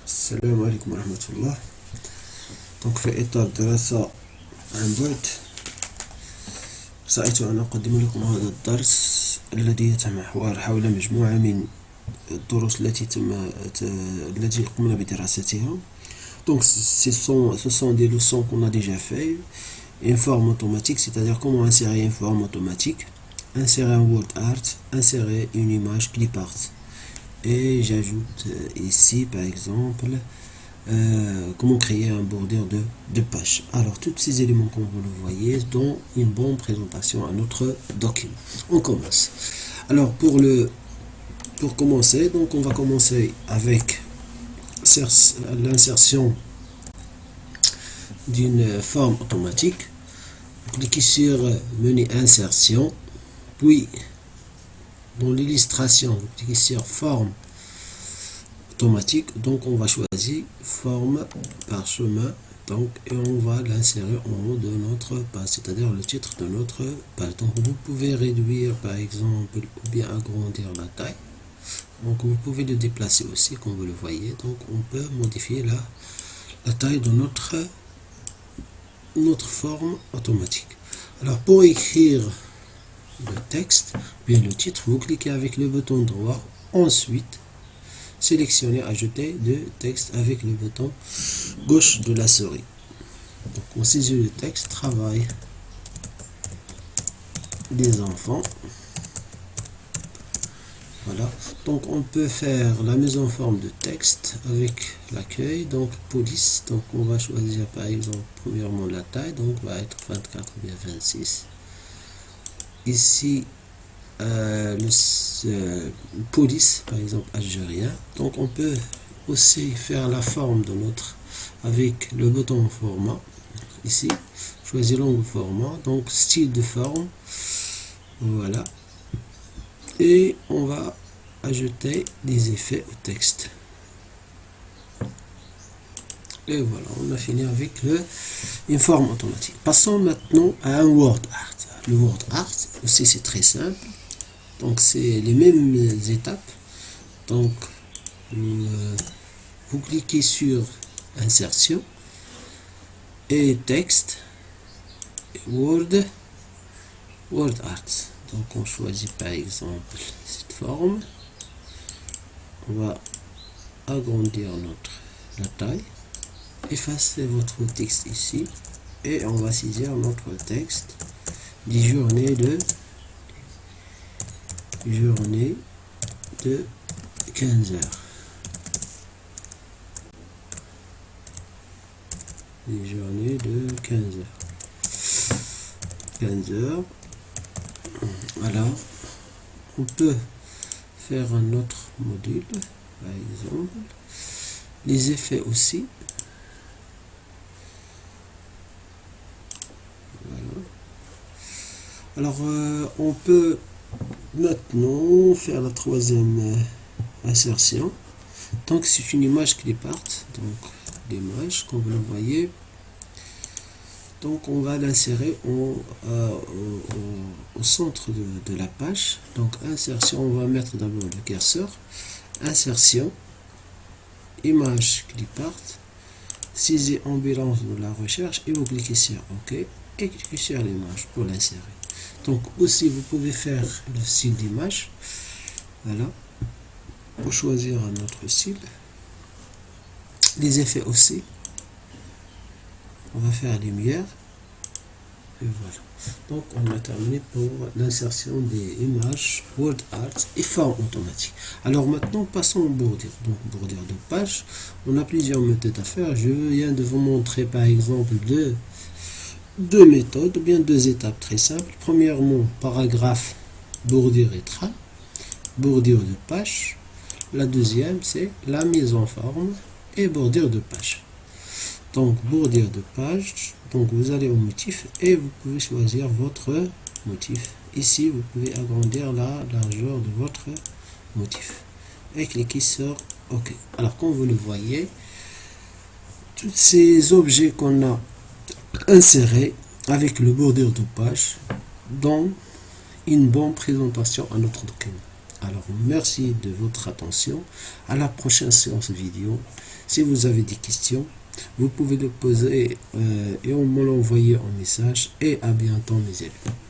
السلام عليكم ورحمة الله. دونك في إطار دراسة عن بعد سعيت أن أقدم لكم هذا الدرس الذي يتمحور حول مجموعة من الدروس التي قمنا بدراستها. Donc ce sont des leçons qu'on a déjà fait. Une forme automatique, c'est-à-dire comment insérer une forme automatique, insérer un word art, insérer une image clip art. Et j'ajoute ici par exemple comment créer un border de page. Alors tous ces éléments comme vous le voyez dont une bonne présentation à notre document. On commence. Alors pour commencer, donc on va commencer avec l'insertion d'une forme automatique. Cliquez sur menu insertion, puis dans l'illustration, cliquez sur forme automatique. Donc on va choisir forme parchemin, donc et on va l'insérer en haut de notre page, c'est-à-dire le titre de notre page. Donc vous pouvez réduire par exemple ou bien agrandir la taille. Donc vous pouvez le déplacer aussi comme vous le voyez. Donc on peut modifier la taille de notre forme automatique. Alors pour écrire le texte, bien le titre, vous cliquez avec le bouton droit, ensuite sélectionnez ajouter de texte avec le bouton gauche de la souris. Donc on saisit le texte travail des enfants. Voilà, donc on peut faire la mise en forme de texte avec l'accueil, donc police. Donc on va choisir par exemple premièrement la taille, donc va être 24 ou bien 26. Ici police par exemple algérien. Donc on peut aussi faire la forme de notre avec le bouton format. Ici choisir l'angle format, donc style de forme, voilà. Et on va ajouter des effets au texte. Et voilà, on a fini avec une forme automatique. Passons maintenant à un word art. Le word art aussi c'est très simple. Donc c'est les mêmes étapes. Donc vous cliquez sur insertion et texte, word art. Donc on choisit par exemple cette forme, on va agrandir la taille, effacez votre texte ici et on va saisir notre texte des journées de 15 heures. Des journées de 15 heures. Alors, on peut faire un autre module, par exemple, les effets aussi. Voilà. Alors, on peut maintenant faire la troisième insertion. Donc, c'est une image clip art, donc l'image, comme vous le voyez. Donc on va l'insérer au centre de la page. Donc insertion, on va mettre d'abord le curseur, insertion, image clip art, saisie ambulance de la recherche et vous cliquez sur OK et cliquez sur l'image pour l'insérer. Donc aussi vous pouvez faire le style d'image, voilà, pour choisir un autre style. Les effets aussi. On va faire lumière et voilà. Donc on a terminé pour l'insertion des images, word art et forme automatique. Alors maintenant passons au border. Donc border de page, on a plusieurs méthodes à faire. Je viens de vous montrer par exemple deux méthodes, ou bien deux étapes très simples. Premièrement, paragraphe, bordure et trait, bordure de page. La deuxième c'est la mise en forme et bordure de page. Donc bordure de page, donc vous allez au motif et vous pouvez choisir votre motif. Ici vous pouvez agrandir la largeur de votre motif et cliquez sur OK. Alors comme vous le voyez, tous ces objets qu'on a insérés avec le bordure de page donnent une bonne présentation à notre document. Alors, merci de votre attention. À la prochaine séance vidéo. Si vous avez des questions, vous pouvez les poser et me l'envoyer en message. Et à bientôt, mes élèves.